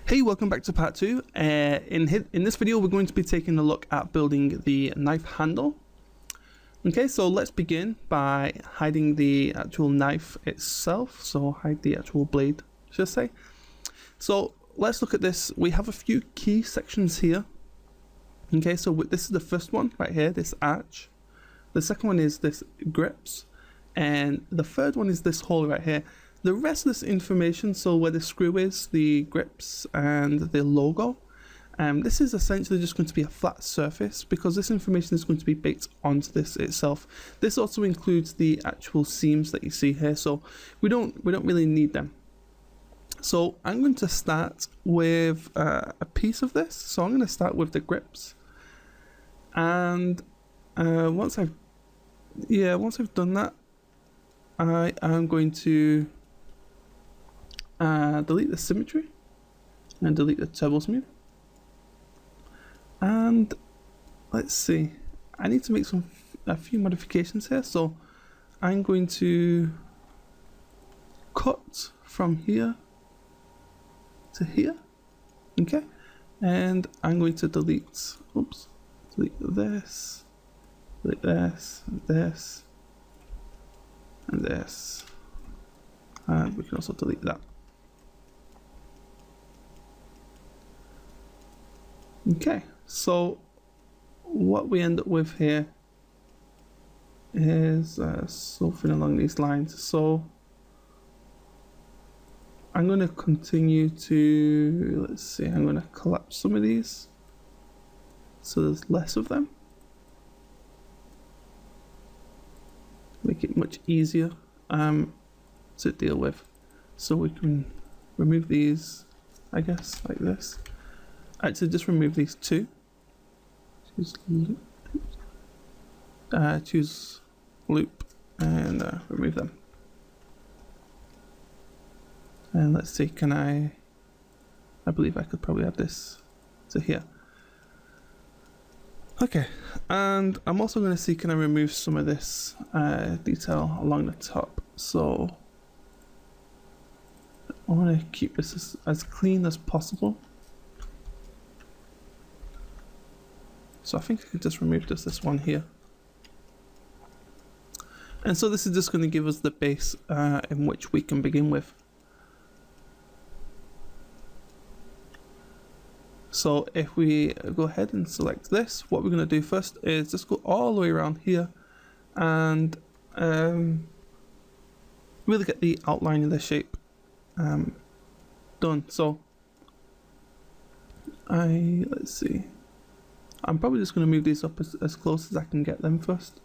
Hey, welcome back to part 2. In this video we're going to be taking a look at building the knife handle. Okay, so let's begin by hiding the actual knife itself, so hide the actual blade, should I say. So let's look at this. We have a few key sections here. Okay, so this is the first one right here, this arch. The second one is this grips, and the third one is this hole right here. The rest of this information, so where the screw is, the grips, and the logo, this is essentially just going to be a flat surface because this information is going to be baked onto this itself. This also includes the actual seams that you see here, so we don't really need them. So I'm going to start with a piece of this. So I'm going to start with the grips, and once I've done that, I am going to delete the symmetry and delete the turbo smooth, and let's see, I need to make a few modifications here. So I'm going to cut from here to here, okay, and I'm going to delete this, and this, and this, and we can also delete that. Okay, so what we end up with here is something along these lines. So I'm going to continue to, let's see, I'm going to collapse some of these so there's less of them. Make it much easier to deal with. So we can remove these, I guess, like this. Actually, just remove these two. Choose loop and remove them. And let's see, can I believe I could probably add this to here. Okay, and I'm also going to see, can I remove some of this detail along the top. So I want to keep this as clean as possible. So I think I could just remove this one here. And so this is just going to give us the base in which we can begin with. So if we go ahead and select this, what we're going to do first is just go all the way around here and really get the outline of the shape done. So let's see. I'm probably just going to move these up as close as I can get them first.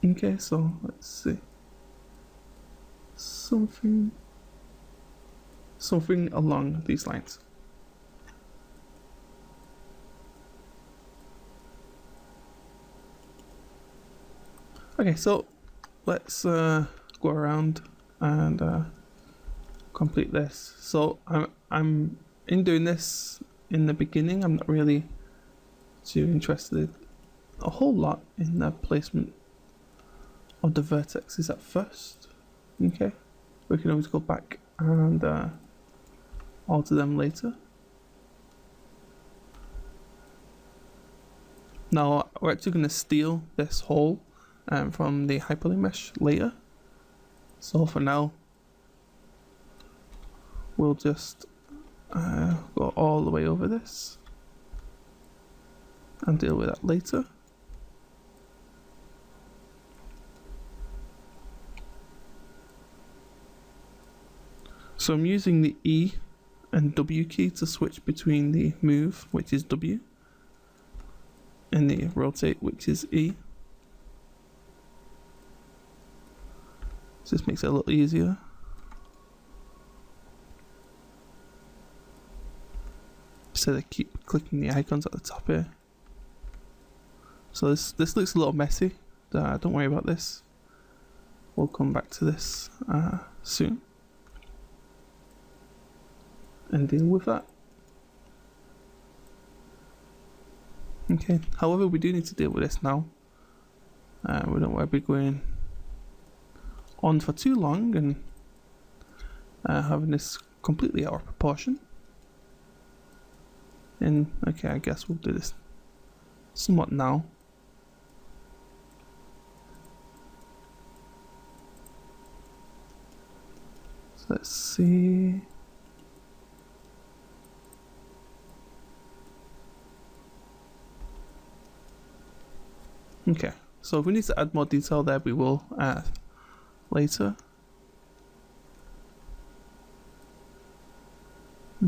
Okay, so let's see. Something along these lines. Okay, so let's go around and complete this. So I'm in doing this. In the beginning, I'm not really too interested a whole lot in the placement of the vertexes at first. Okay, we can always go back and alter them later. Now we're actually going to steal this hole from the hyperlink mesh later. So for now, we'll just go all the way over this and deal with that later. So I'm using the E and W key to switch between the move, which is W, and the rotate, which is E. So this makes it a little easier. So they keep clicking the icons at the top here. So this looks a little messy. Don't worry about this. We'll come back to this soon and deal with that. Okay. However, we do need to deal with this now. We don't want to be going on for too long and having this completely out of proportion. And okay, I guess we'll do this somewhat now. So let's see. Okay, so if we need to add more detail there, we will add later.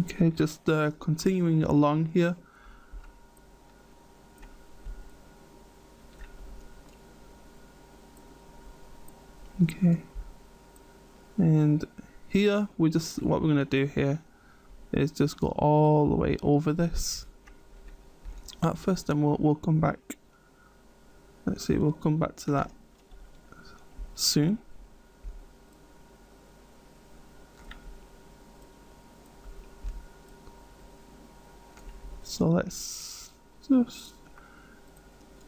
Okay, just continuing along here. Okay, and here what we're gonna do here is just go all the way over this at first, and we'll come back. Let's see, we'll come back to that soon. So let's just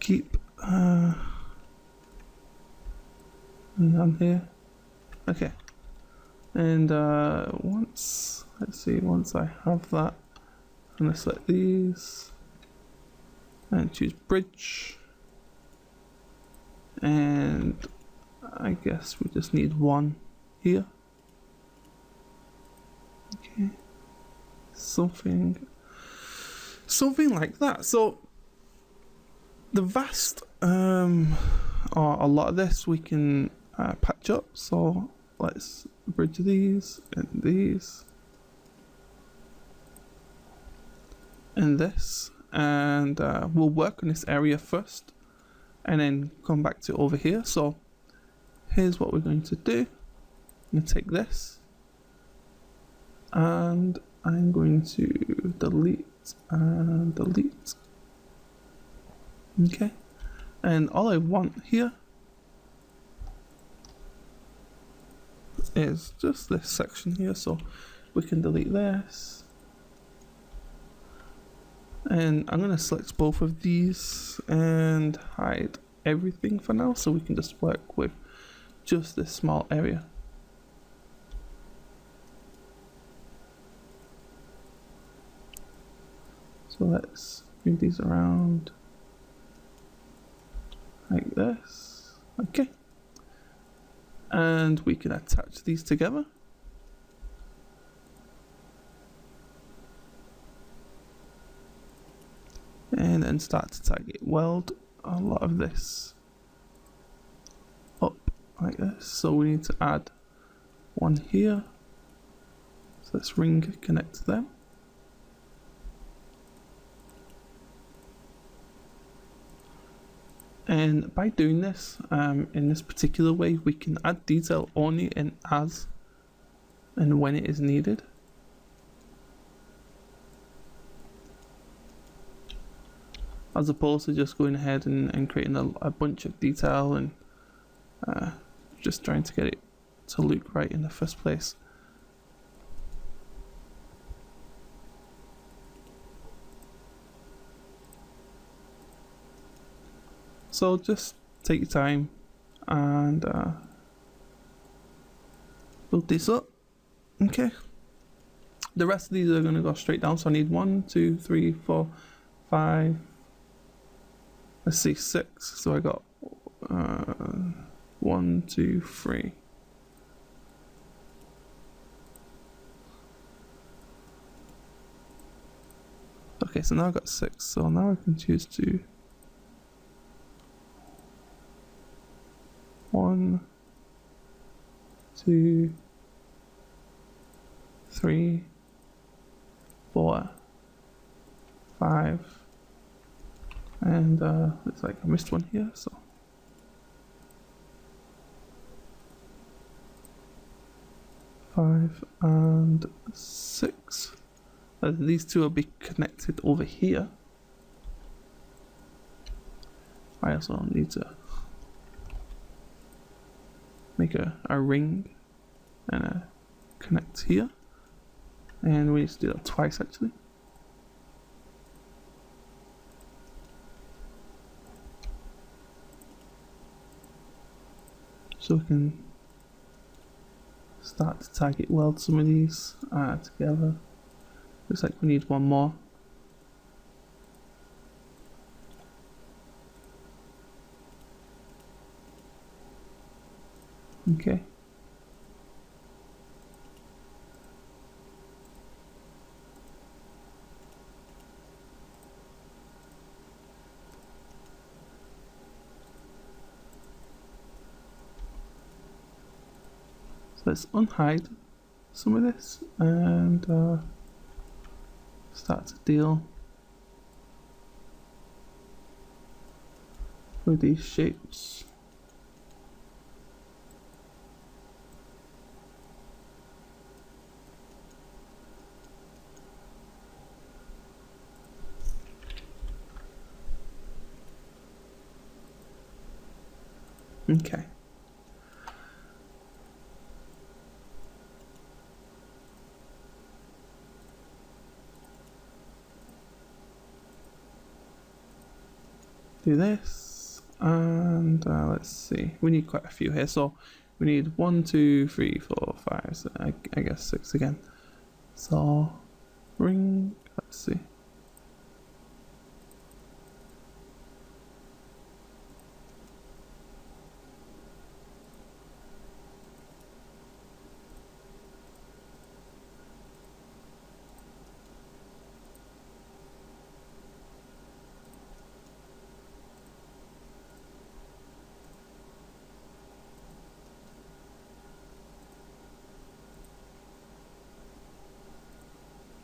keep on here. Okay, and once I have that, I'm gonna select these and choose bridge, and I guess we just need one here. Okay, something like that. So the vast or a lot of this we can patch up. So let's bridge these and these and this, and we'll work on this area first and then come back to over here. So here's what we're going to do. I'm going to take this and I'm going to delete and delete. Okay, and all I want here is just this section here, so we can delete this, and I'm gonna select both of these and hide everything for now, so we can just work with just this small area. So let's move these around like this. Okay, and we can attach these together. And then start to target weld a lot of this up like this. So we need to add one here. So this ring connect to them. And by doing this in this particular way, we can add detail only in as and when it is needed. As opposed to just going ahead and creating a bunch of detail and just trying to get it to look right in the first place. So just take your time and build this up. Okay. The rest of these are going to go straight down. So I need 1, 2, 3, 4, 5. Let's see, 6. So I got 1, 2, 3. Okay, so now I've got 6. So now I can choose to 1, 2, 3, 4, 5, and looks like I missed one here, so 5 and 6. These two will be connected over here. I also need to make a ring and connect here, and we need to do that twice actually. So we can start to target weld some of these together. Looks like we need one more. Okay. So let's unhide some of this and start to deal with these shapes. Okay. Do this, and let's see. We need quite a few here, so we need 1, 2, 3, 4, 5. So I guess 6 again. So ring. Let's see.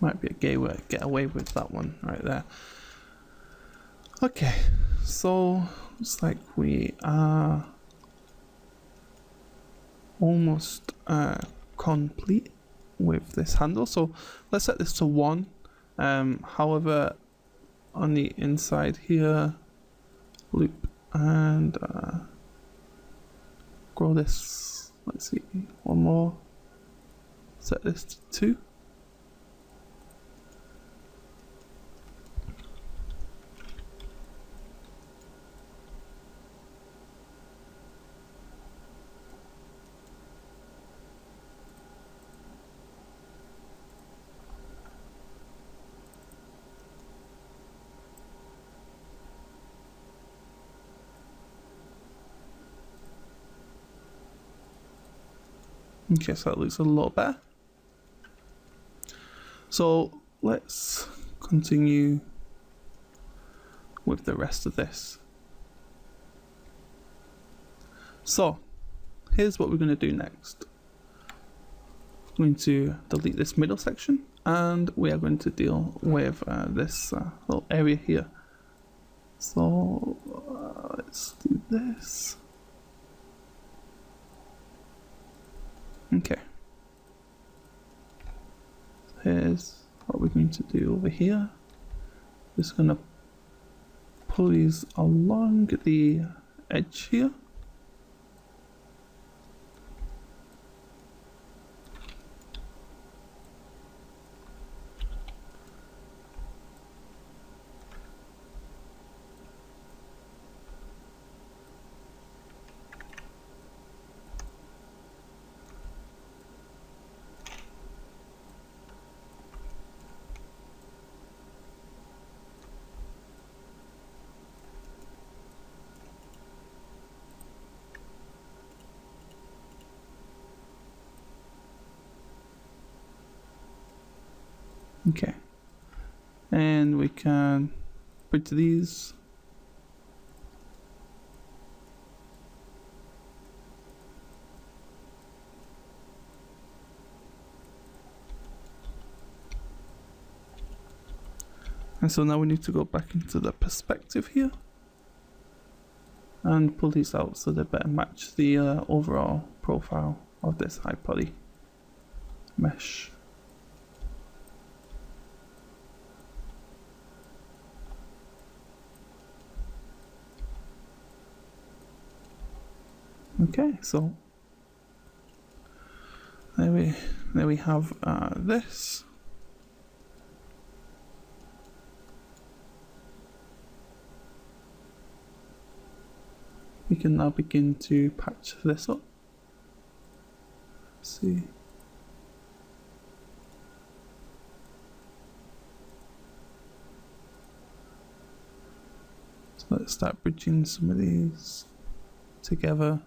Might be a gay way to get away with that one right there. Okay, so looks like we are almost complete with this handle. So let's set this to 1. However, on the inside here, loop and grow this. Let's see, 1 more. Set this to 2. Okay, so that looks a lot better. So let's continue with the rest of this. So here's what we're going to do next. I'm going to delete this middle section and we are going to deal with this little area here. So let's do this. Okay. Here's what we're going to do over here. Just going to pull these along the edge here. Okay, and we can put these. And so now we need to go back into the perspective here and pull these out so they better match the overall profile of this high poly mesh. Okay, so there we have this. We can now begin to patch this up. Let's see. So let's start bridging some of these together.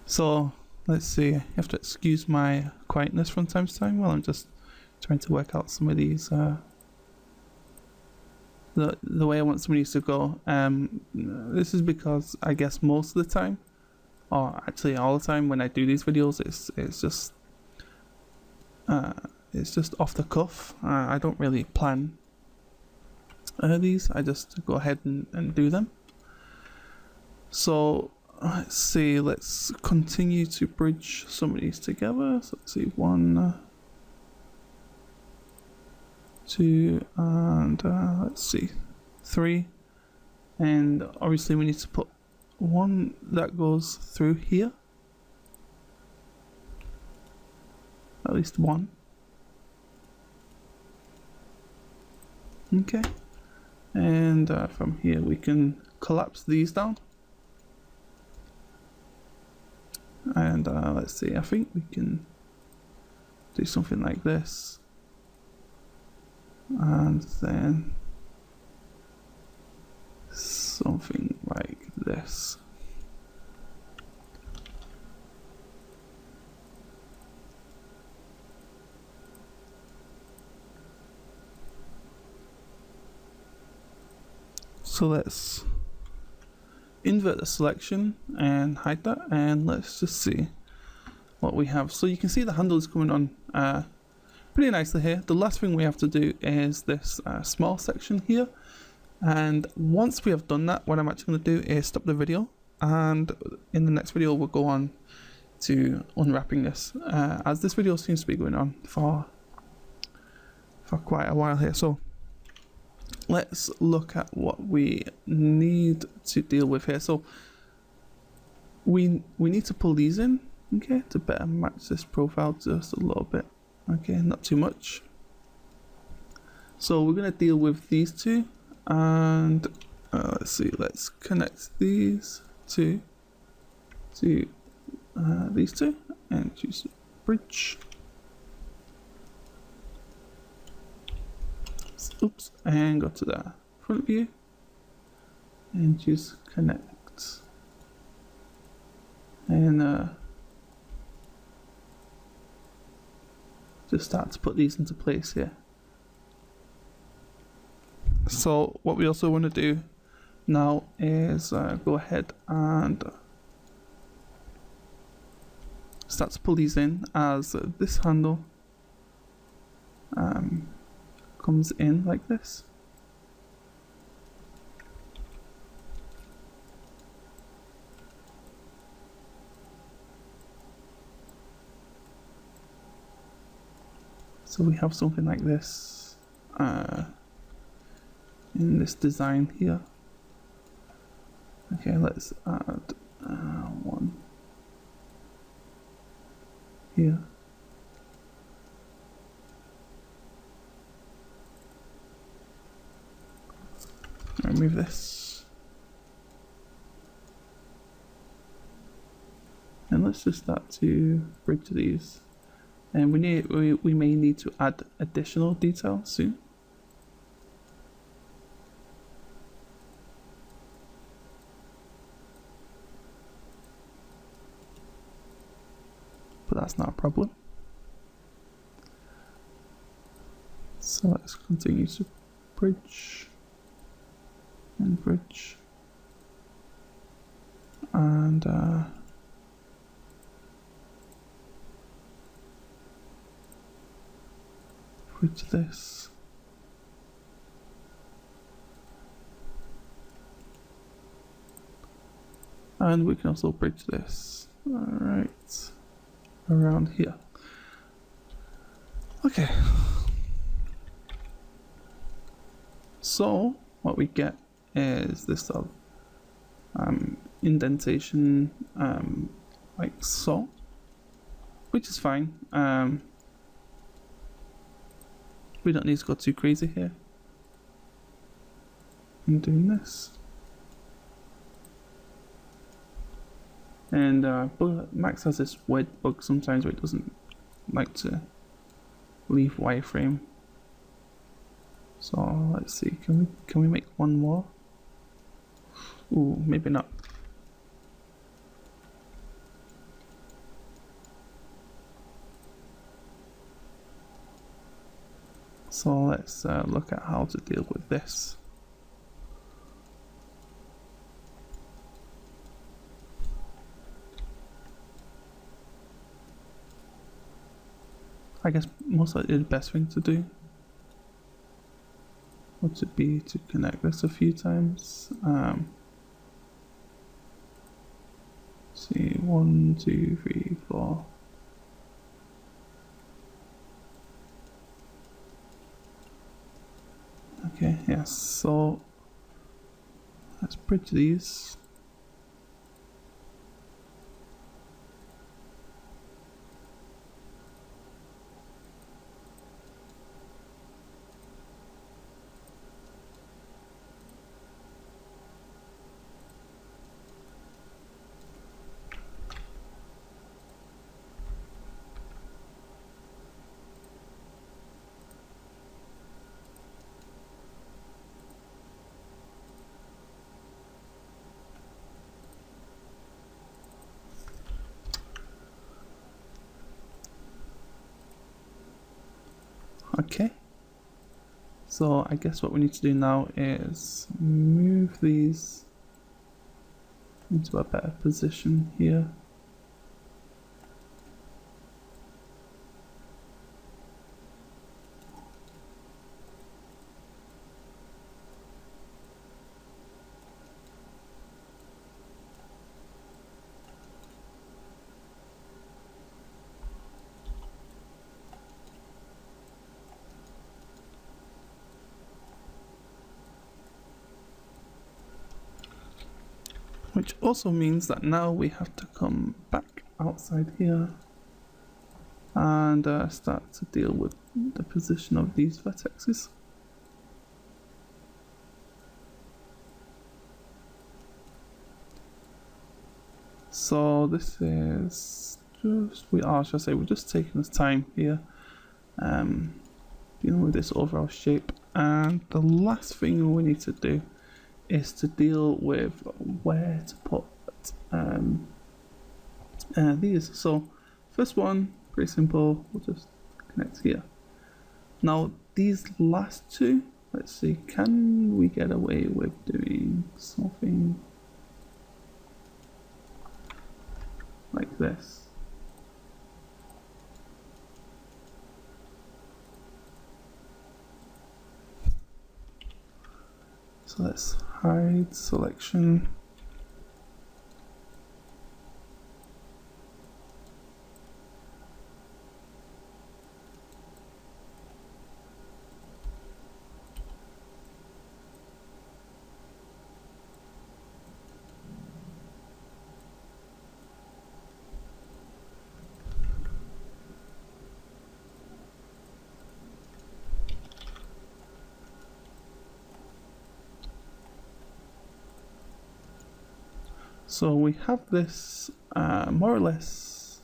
So let's see, you have to excuse my quietness from time to time while I'm just trying to work out some of these, the way I want some of these to go. This is because I guess most of the time, or actually all the time when I do these videos, it's just off the cuff. I don't really plan these, I just go ahead and do them. So let's see, let's continue to bridge some of these together. So let's see, 1, 2, and let's see, 3. And obviously we need to put one that goes through here. At least one. Okay. And from here we can collapse these down. And let's see, I think we can do something like this. And then something like this. So let's invert the selection and hide that, and let's just see what we have. So you can see the handle is coming on pretty nicely here. The last thing we have to do is this small section here, and once we have done that, what I'm actually going to do is stop the video, and in the next video we'll go on to unwrapping this, as this video seems to be going on for quite a while here. So let's look at what we need to deal with here. So we need to pull these in, okay, to better match this profile just a little bit, okay, not too much. So we're going to deal with these two, and let's see, let's connect these two to these two and choose bridge. Oops, and go to the front view and choose connect, and just start to put these into place here. So what we also want to do now is go ahead and start to pull these in, as this handle comes in like this. So we have something like this in this design here. Okay, let's add one here. Remove this, and let's just start to bridge these. And we may need to add additional detail soon. But that's not a problem. So let's continue to bridge. and bridge, and bridge this. And we can also bridge this. Alright, around here. Okay. So what we get is this sort of indentation like so, which is fine. We don't need to go too crazy here in doing this. And Max has this weird bug sometimes where it doesn't like to leave wireframe. So let's see, can we make one more? Ooh, maybe not. So let's look at how to deal with this. I guess most likely the best thing to do would be to connect this a few times. See, 1, 2, 3, 4. Okay, yes, so let's bridge these. Okay, so I guess what we need to do now is move these into a better position here. Which also means that now we have to come back outside here and start to deal with the position of these vertexes. So this is just, we're just taking this time here, dealing with this overall shape, and the last thing we need to do is to deal with where to put these. So first one, pretty simple, we'll just connect here. Now these last two, let's see, can we get away with doing something like this? So let's hide selection. So we have this more or less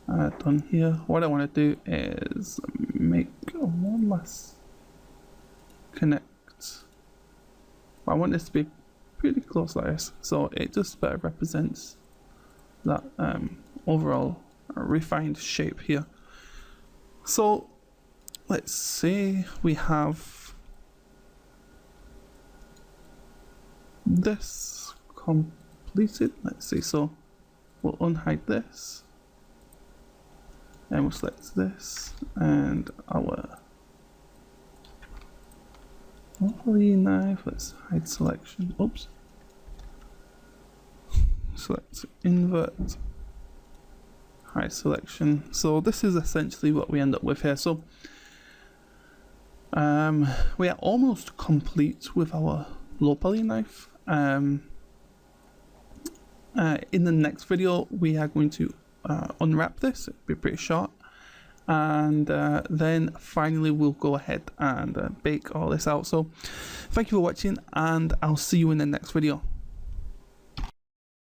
done here. What I want to do is make one last connect. I want this to be pretty close like this, so it just better represents that overall refined shape here. So let's say we have this completed. Let's see, so we'll unhide this and we'll select this and our lovely knife. Let's hide selection. Oops. Select invert, hide selection. So this is essentially what we end up with here. So we are almost complete with our low poly knife. In the next video we are going to unwrap this. It'll be pretty short, and then finally we'll go ahead and bake all this out. So thank you for watching, and I'll see you in the next video.